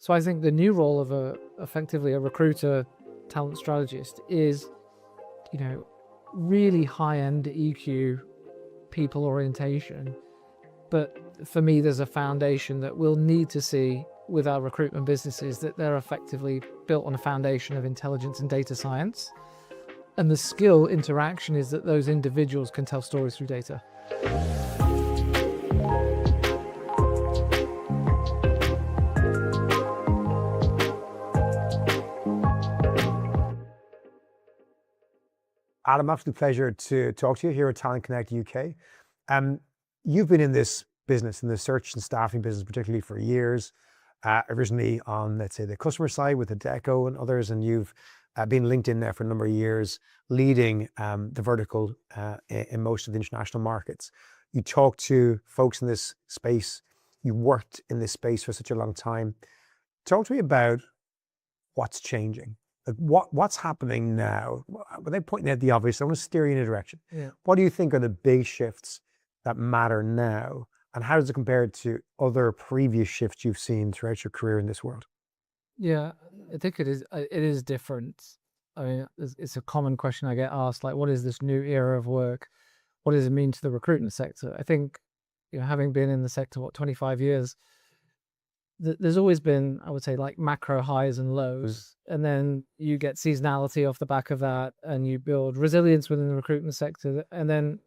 So I think the new role of effectively a recruiter, talent strategist is, really high-end EQ, people orientation. But for me, there's a foundation that we'll need to see with our recruitment businesses, that they're effectively built on a foundation of intelligence and data science. And the skill interaction is that those individuals can tell stories through data. Adam, absolute pleasure to talk to you here at Talent Connect UK. You've been in this business, in the search and staffing business, particularly for years, originally on, let's say, the customer side with Adecco and others, and you've been linked in there for a number of years, leading the vertical in most of the international markets. You talk to folks in this space, you worked in this space for such a long time. Talk to me about what's changing. Like what's happening now? Without pointing out the obvious, I want to steer you in a direction. Yeah. What do you think are the big shifts that matter now? And how does it compare to other previous shifts you've seen throughout your career in this world? Yeah, I think it is different. I mean, it's a common question I get asked, like, what is this new era of work? What does it mean to the recruitment sector? I think, having been in the sector, 25 years, there's always been, I would say, like macro highs and lows, and then you get seasonality off the back of that, and you build resilience within the recruitment sector. And then,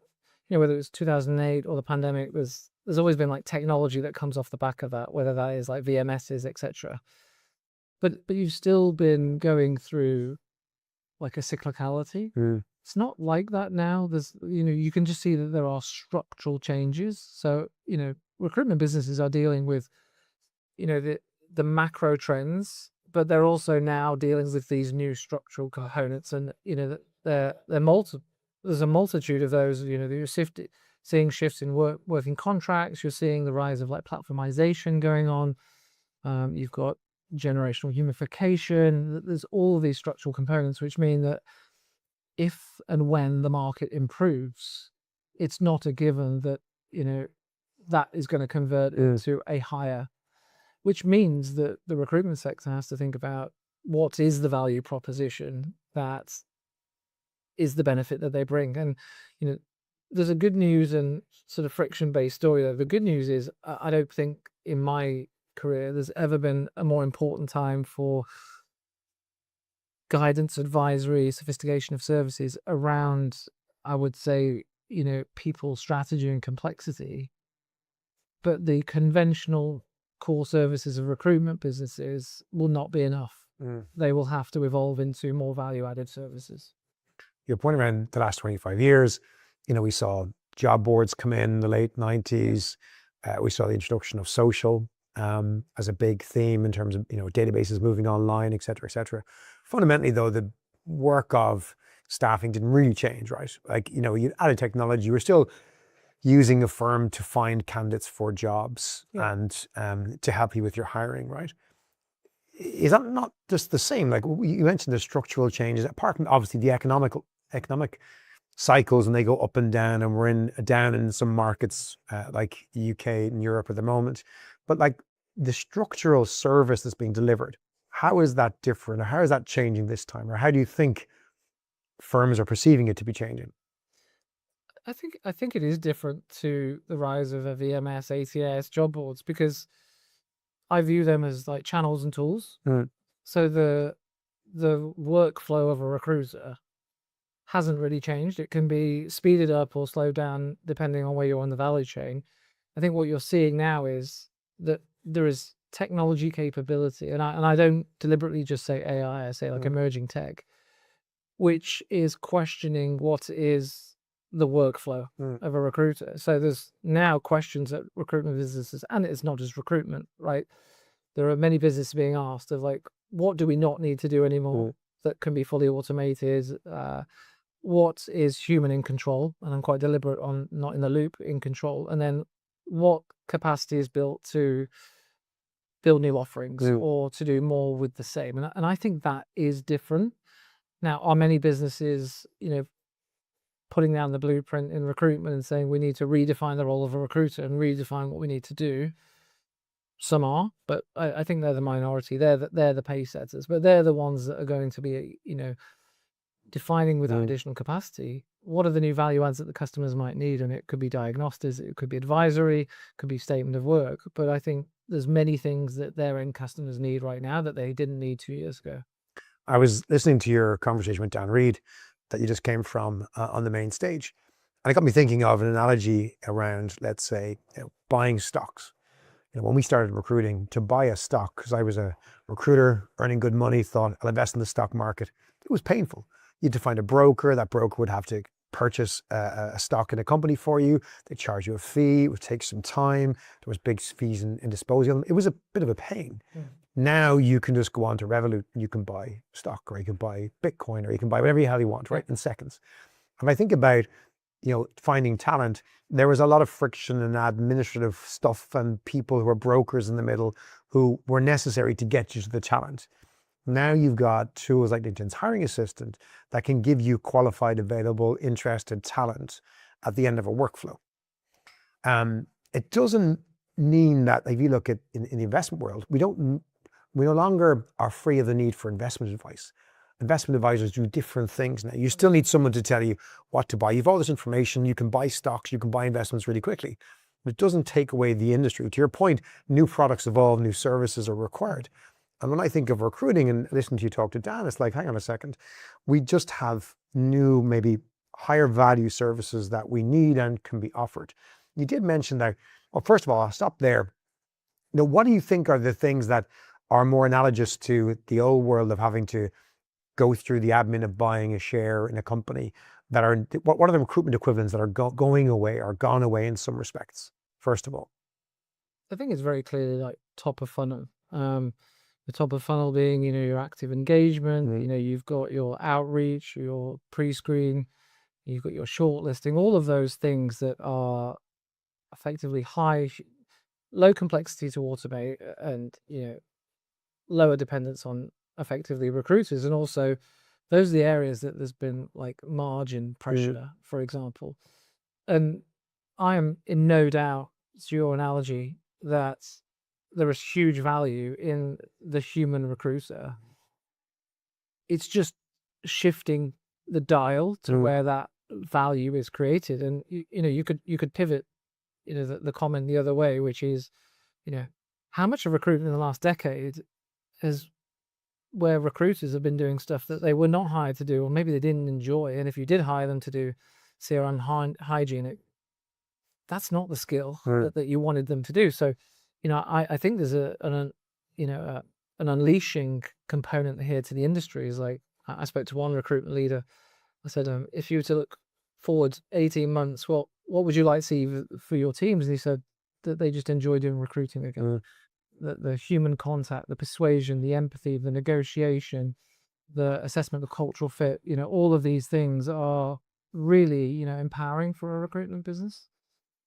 whether it was 2008 or the pandemic, there's always been like technology that comes off the back of that, whether that is like VMSs, etc. But you've still been going through like a cyclicality. It's not like that now. There's, you can just see that there are structural changes. So, recruitment businesses are dealing with the macro trends, but they're also now dealing with these new structural components, and they're there's a multitude of those. You're seeing shifts in working contracts. You're seeing the rise of like platformization going on. You've got generational humification. There's all of these structural components, which mean that if and when the market improves, it's not a given that that is going to convert into a higher. Which means that the recruitment sector has to think about what is the value proposition that is the benefit that they bring. And, there's a good news and sort of friction-based story though. The good news is I don't think in my career there's ever been a more important time for guidance, advisory, sophistication of services around, I would say, people, strategy and complexity. But the conventional core services of recruitment businesses will not be enough. They will have to evolve into more value-added services. Your point around the last 25 years, we saw job boards come in the late 90s. We saw the introduction of social as a big theme in terms of, databases moving online, et cetera, et cetera. Fundamentally, though, the work of staffing didn't really change, right? Like, you added technology, you were still using a firm to find candidates for jobs and to help you with your hiring, right? Is that not just the same? Like you mentioned the structural changes, apart from obviously the economic cycles, and they go up and down, and we're down in some markets like the UK and Europe at the moment. But like the structural service that's being delivered, how is that different? Or how is that changing this time? Or how do you think firms are perceiving it to be changing? I think it is different to the rise of a VMS, ATS, job boards, because I view them as like channels and tools. So the workflow of a recruiter hasn't really changed. It can be speeded up or slowed down depending on where you're on the value chain. I think what you're seeing now is that there is technology capability, and I don't deliberately just say AI, I say like emerging tech, which is questioning what is the workflow of a recruiter. So there's now questions that recruitment businesses, and it's not just recruitment, right? There are many businesses being asked of like, what do we not need to do anymore that can be fully automated? What is human in control? And I'm quite deliberate on not in the loop, in control. And then what capacity is built to build new offerings or to do more with the same? And I think that is different. Now, are many businesses, putting down the blueprint in recruitment and saying we need to redefine the role of a recruiter and redefine what we need to do? Some are, but I think they're the minority. They're the pace setters, but they're the ones that are going to be, defining with that additional capacity, what are the new value adds that the customers might need? And it could be diagnostics, it could be advisory, it could be statement of work. But I think there's many things that their end customers need right now that they didn't need 2 years ago. I was listening to your conversation with Dan Reed that you just came from on the main stage. And it got me thinking of an analogy around, let's say, buying stocks. When we started recruiting, to buy a stock, because I was a recruiter earning good money, thought I'll invest in the stock market. It was painful. You had to find a broker. That broker would have to purchase a stock in a company for you. They charge you a fee. It would take some time. There was big fees in disposing of them. It was a bit of a pain. Now you can just go on to Revolut and you can buy stock, or you can buy Bitcoin, or you can buy whatever the hell you want, right, in seconds. And I think about, finding talent, there was a lot of friction and administrative stuff and people who were brokers in the middle who were necessary to get you to the talent. Now you've got tools like LinkedIn's hiring assistant that can give you qualified, available, interested talent at the end of a workflow. It doesn't mean that if you look at in the investment world, we no longer are free of the need for investment advice. Investment advisors do different things now. You still need someone to tell you what to buy. You've all this information. You can buy stocks. You can buy investments really quickly. But it doesn't take away the industry. To your point, new products evolve, new services are required. And when I think of recruiting and listen to you talk to Dan, it's like, hang on a second. We just have new, maybe higher value services that we need and can be offered. You did mention that, well, first of all, I'll stop there. What do you think are the things that are more analogous to the old world of having to go through the admin of buying a share in a company, that are, what are the recruitment equivalents that are going away or gone away in some respects, first of all? I think it's very clearly like top of funnel. The top of funnel being, your active engagement, you've got your outreach, your pre-screen, you've got your shortlisting, all of those things that are effectively low complexity to automate, and, lower dependence on effectively recruiters. And also those are the areas that there's been like margin pressure, for example. And I am in no doubt, to your analogy, that there is huge value in the human recruiter. It's just shifting the dial to where that value is created. And you could pivot the comment the other way, which is, how much of recruitment in the last decade is where recruiters have been doing stuff that they were not hired to do, or maybe they didn't enjoy. And if you did hire them to do CRM hygiene, that's not the skill that you wanted them to do. So, I think there's an unleashing component here to the industry. Is like, I spoke to one recruitment leader. I said, if you were to look forward 18 months, what would you like to see for your teams? And he said that they just enjoy doing recruiting again. The human contact, the persuasion, the empathy, the negotiation, the assessment of cultural fit, all of these things are really, empowering for a recruitment business.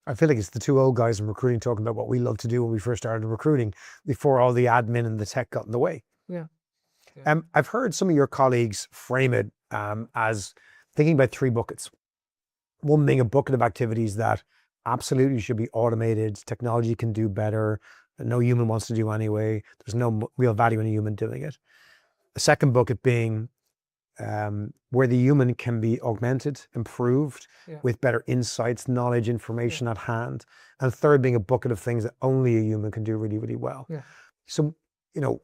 I feel like it's the two old guys in recruiting talking about what we loved to do when we first started recruiting, before all the admin and the tech got in the way. Yeah. I've heard some of your colleagues frame it as thinking about 3 buckets. One being a bucket of activities that absolutely should be automated, technology can do better, that no human wants to do anyway. There's no real value in a human doing it. The second bucket being where the human can be augmented, improved with better insights, knowledge, information at hand. And third being a bucket of things that only a human can do really, really well. So, one,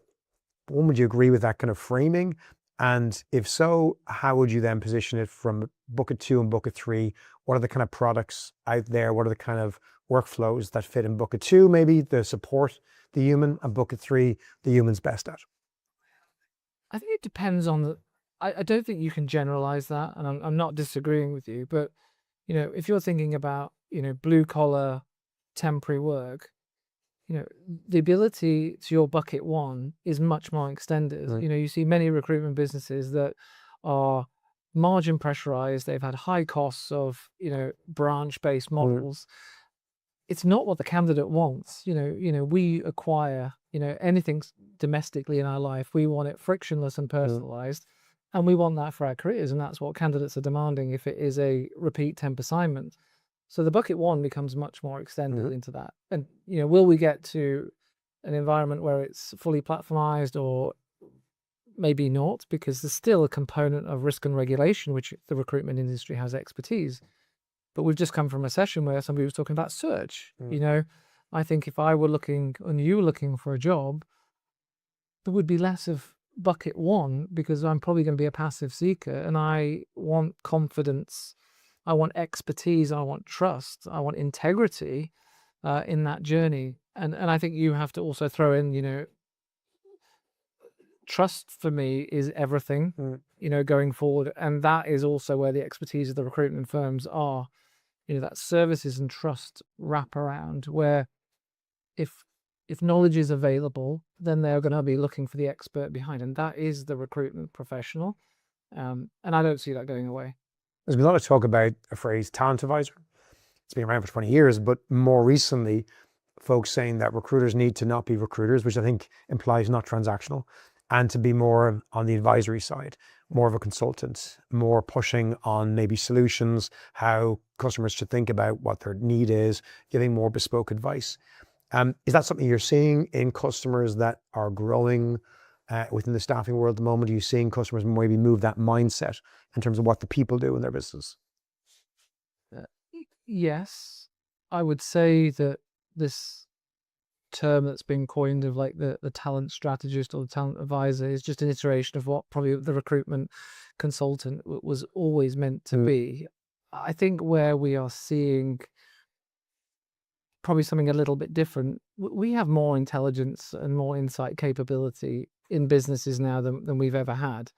would you agree with that kind of framing? And if so, how would you then position it from bucket 2 and bucket 3? What are the kind of products out there? What are the kind of workflows that fit in bucket 2, maybe the support the human, and bucket 3, the human's best at? I think it depends on I don't think you can generalize that, and I'm not disagreeing with you, but if you're thinking about blue collar temporary work, the ability to your bucket 1 is much more extended. You see many recruitment businesses that are margin pressurized. They've had high costs of branch based models. It's not what the candidate wants. We acquire anything domestically in our life. We want it frictionless and personalized. And we want that for our careers, and that's what candidates are demanding if it is a repeat temp assignment. So the bucket 1 becomes much more extended into that. And will we get to an environment where it's fully platformized or maybe not, because there's still a component of risk and regulation, which the recruitment industry has expertise. But we've just come from a session where somebody was talking about search. I think if I were looking and you were looking for a job, there would be less of bucket one, because I'm probably going to be a passive seeker and I want confidence, I want expertise, I want trust, I want integrity in that journey. And I think you have to also throw in, trust for me is everything, going forward. And that is also where the expertise of the recruitment firms are, that services and trust wrap around, where if knowledge is available, then they're going to be looking for the expert behind, and that is the recruitment professional. And I don't see that going away. There's been a lot of talk about a phrase, talent advisor. It's been around for 20 years, but more recently, folks saying that recruiters need to not be recruiters, which I think implies not transactional, and to be more on the advisory side, more of a consultant, more pushing on maybe solutions, how customers should think about what their need is, giving more bespoke advice. Is that something you're seeing in customers that are growing within the staffing world at the moment? Are you seeing customers maybe move that mindset in terms of what the people do in their business? Yes, I would say that this term that's been coined of like the talent strategist or the talent advisor is just an iteration of what probably the recruitment consultant was always meant to be. I think where we are seeing probably something a little bit different, we have more intelligence and more insight capability in businesses now than we've ever had.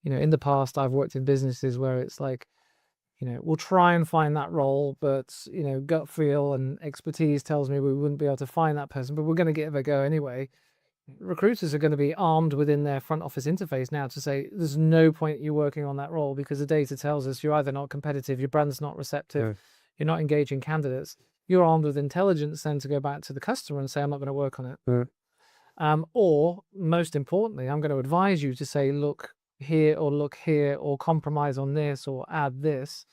In the past, I've worked in businesses where it's like, we'll try and find that role, but, gut feel and expertise tells me we wouldn't be able to find that person, but we're going to give it a go anyway. Recruiters are going to be armed within their front office interface now to say, there's no point you working on that role, because the data tells us you're either not competitive, your brand's not receptive, you're not engaging candidates. You're armed with intelligence then to go back to the customer and say, I'm not going to work on it. Or most importantly, I'm going to advise you to say, look here or compromise on this or add this,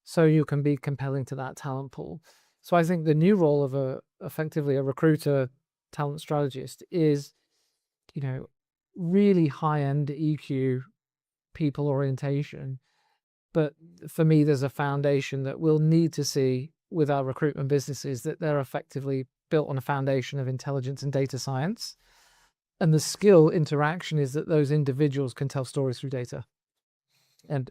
so you can be compelling to that talent pool. So I think the new role of effectively a recruiter talent strategist is, really high-end EQ, people orientation. But for me, there's a foundation that we'll need to see with our recruitment businesses, that they're effectively built on a foundation of intelligence and data science. And the skill interaction is that those individuals can tell stories through data. And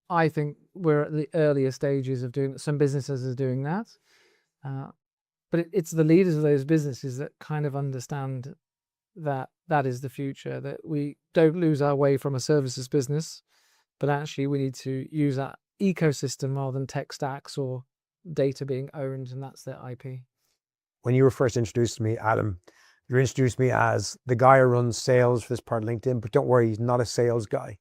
I think we're at the earlier stages of doing that. Some businesses are doing that. But it's the leaders of those businesses that kind of understand that that is the future, that we don't lose our way from a services business, but actually we need to use that ecosystem rather than tech stacks or data being owned, and that's their IP. When you were first introduced to me, Adam, you introduced me as the guy who runs sales for this part of LinkedIn, but don't worry, he's not a sales guy,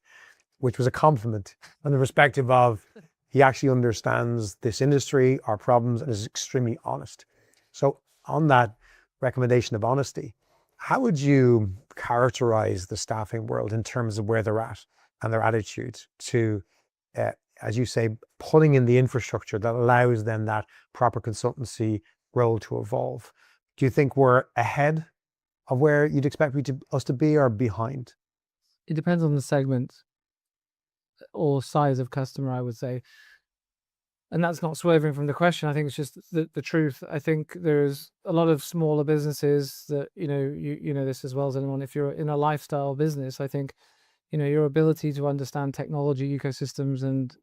which was a compliment on the perspective of he actually understands this industry, our problems, and is extremely honest. So on that recommendation of honesty, how would you characterize the staffing world in terms of where they're at and their attitude to, as you say, putting in the infrastructure that allows then that proper consultancy role to evolve? Do you think we're ahead of where you'd expect us to be, or behind? It depends on the segment or size of customer, I would say. And that's not swerving from the question. I think it's just the truth. I think there's a lot of smaller businesses that, you know this as well as anyone. If you're in a lifestyle business, I think, your ability to understand technology ecosystems and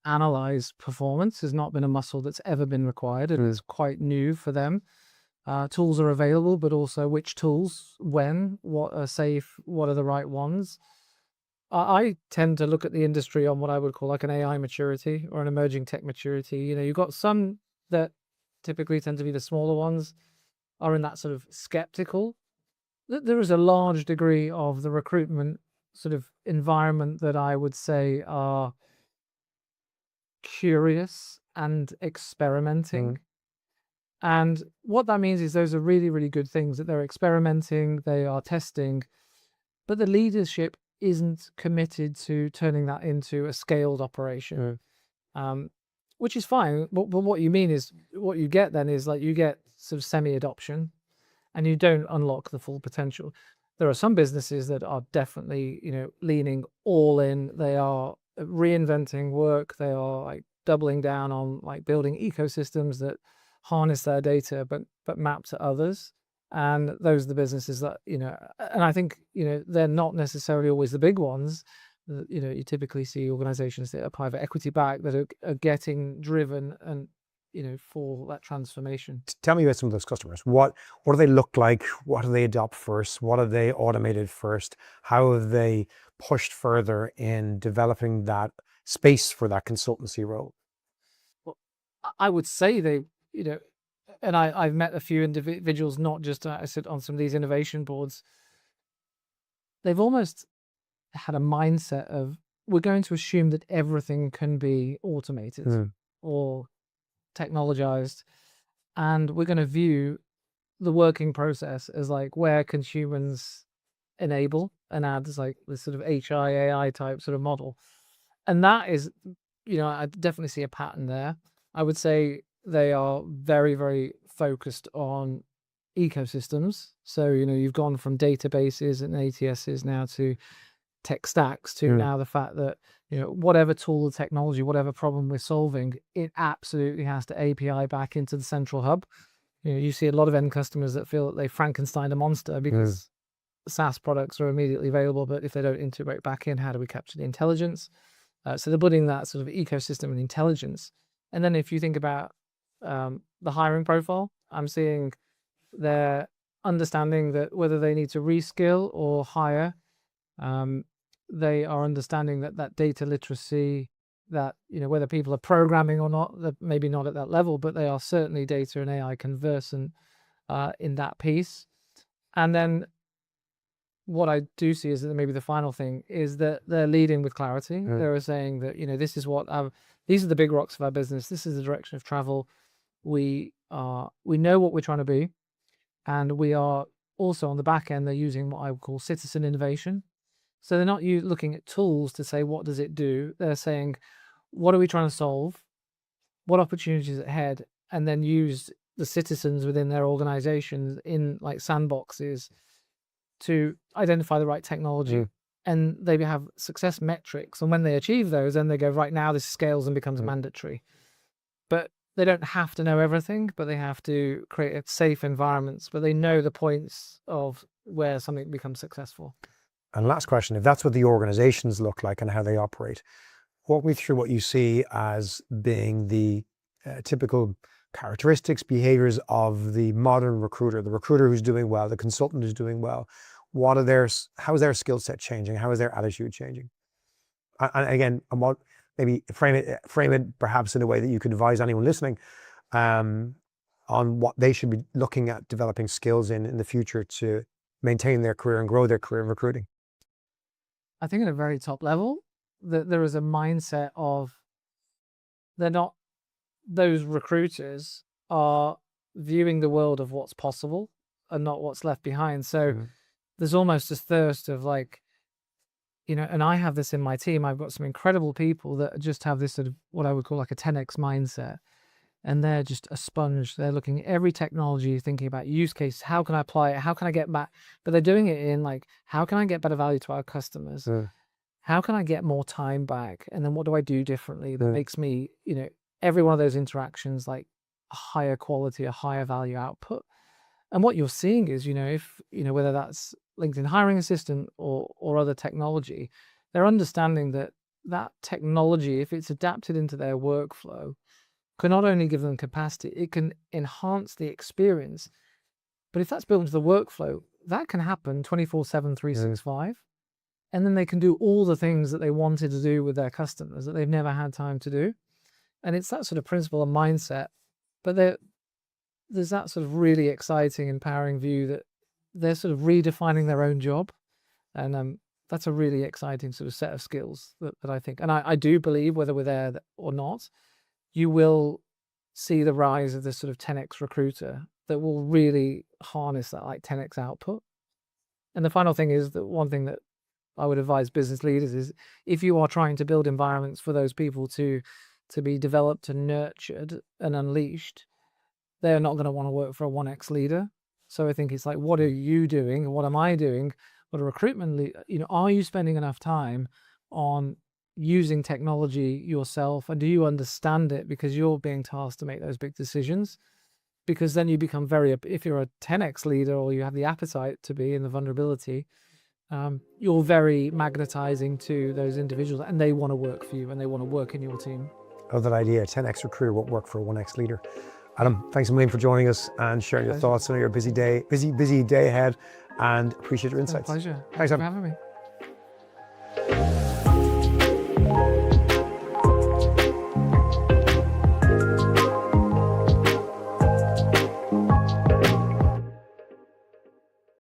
analyze performance has not been a muscle that's ever been required. It is quite new for them. Tools are available, but also which tools, when, what are safe, what are the right ones. I tend to look at the industry on what I would call like an AI maturity or an emerging tech maturity. You've got some that typically tend to be the smaller ones are in that sort of skeptical. There is a large degree of the recruitment sort of environment that I would say are curious and experimenting. And what that means is those are really, really good things, that they're experimenting, they are testing, but the leadership isn't committed to turning that into a scaled operation, which is fine. But what you mean is, what you get then is like you get sort of semi-adoption, and you don't unlock the full potential. There are some businesses that are definitely, leaning all in. They are reinventing work. They are like doubling down on like building ecosystems that harness their data, but map to others. And those are the businesses that, and I think, they're not necessarily always the big ones. You typically see organizations that are private equity backed that are getting driven and, for that transformation. Tell me about some of those customers. What do they look like? What do they adopt first? What have they automated first? How have they pushed further in developing that space for that consultancy role? Well, I would say they, and I've met a few individuals, not just I sit on some of these innovation boards. They've almost had a mindset of, we're going to assume that everything can be automated or technologized, and we're going to view the working process as like, where can humans enable and add like this sort of HI type sort of model. And that is, I definitely see a pattern there. I would say they are very, very focused on ecosystems. So, you've gone from databases and ATSs now to tech stacks to now the fact that, whatever tool or technology, whatever problem we're solving, it absolutely has to API back into the central hub. You see a lot of end customers that feel that they Frankenstein a monster because SaaS products are immediately available, but if they don't integrate back in, how do we capture the intelligence? So they're building that sort of ecosystem and intelligence. And then if you think about the hiring profile, I'm seeing they're understanding that whether they need to reskill or hire, they are understanding that data literacy, that, whether people are programming or not, that maybe not at that level, but they are certainly data and AI conversant in that piece. And then what I do see is that maybe the final thing is that they're leading with clarity. They're saying that, this is what these are the big rocks of our business. This is the direction of travel. We know what we're trying to be, and we are also on the back end. They're using what I would call citizen innovation. So they're not looking at tools to say, what does it do? They're saying, what are we trying to solve? What opportunities ahead? And then use the citizens within their organizations in like sandboxes to identify the right technology. And they have success metrics. And when they achieve those, then they go, right, now this scales and becomes mandatory. But they don't have to know everything, but they have to create safe environments, but they know the points of where something becomes successful. And last question, if that's what the organizations look like and how they operate, walk me through what you see as being the typical characteristics, behaviors of the modern recruiter, the recruiter who's doing well, the consultant who's doing well. How is their skill set changing? How is their attitude changing? And again, maybe frame it perhaps in a way that you could advise anyone listening on what they should be looking at developing skills in the future to maintain their career and grow their career in recruiting. I think at a very top level, that there is a mindset of those recruiters are viewing the world of what's possible and not what's left behind. So there's almost this thirst of like, and I have this in my team. I've got some incredible people that just have this sort of what I would call like a 10x mindset. And they're just a sponge. They're looking at every technology, thinking about use cases. How can I apply it? How can I get back? But they're doing it in like, how can I get better value to our customers? How can I get more time back? And then what do I do differently that makes me, every one of those interactions, like a higher quality, a higher value output? And what you're seeing is, if, whether that's LinkedIn Hiring Assistant or other technology, they're understanding that technology, if it's adapted into their workflow, can not only give them capacity, it can enhance the experience. But if that's built into the workflow, that can happen 24/7, 365. And then they can do all the things that they wanted to do with their customers that they've never had time to do. And it's that sort of principle and mindset. But there's that sort of really exciting, empowering view that they're sort of redefining their own job. And that's a really exciting sort of set of skills that I think. And I do believe, whether we're there or not, you will see the rise of this sort of 10x recruiter that will really harness that like 10x output. And the final thing is that one thing that I would advise business leaders is, if you are trying to build environments for those people to be developed and nurtured and unleashed, they're not going to want to work for a 1x leader. So I think it's like, what are you doing? What am I doing? But a recruitment, are you spending enough time on using technology yourself, and do you understand it because you're being tasked to make those big decisions? Because then you become if you're a 10x leader, or you have the appetite to be in the vulnerability, you're very magnetizing to those individuals, and they want to work for you and they want to work in your team. Oh, that idea, 10x recruiter won't work for a 1x leader. Adam, thanks a million for joining us and sharing your thoughts on your busy day ahead, and appreciate your insights. Pleasure. Thanks, for Adam. having me.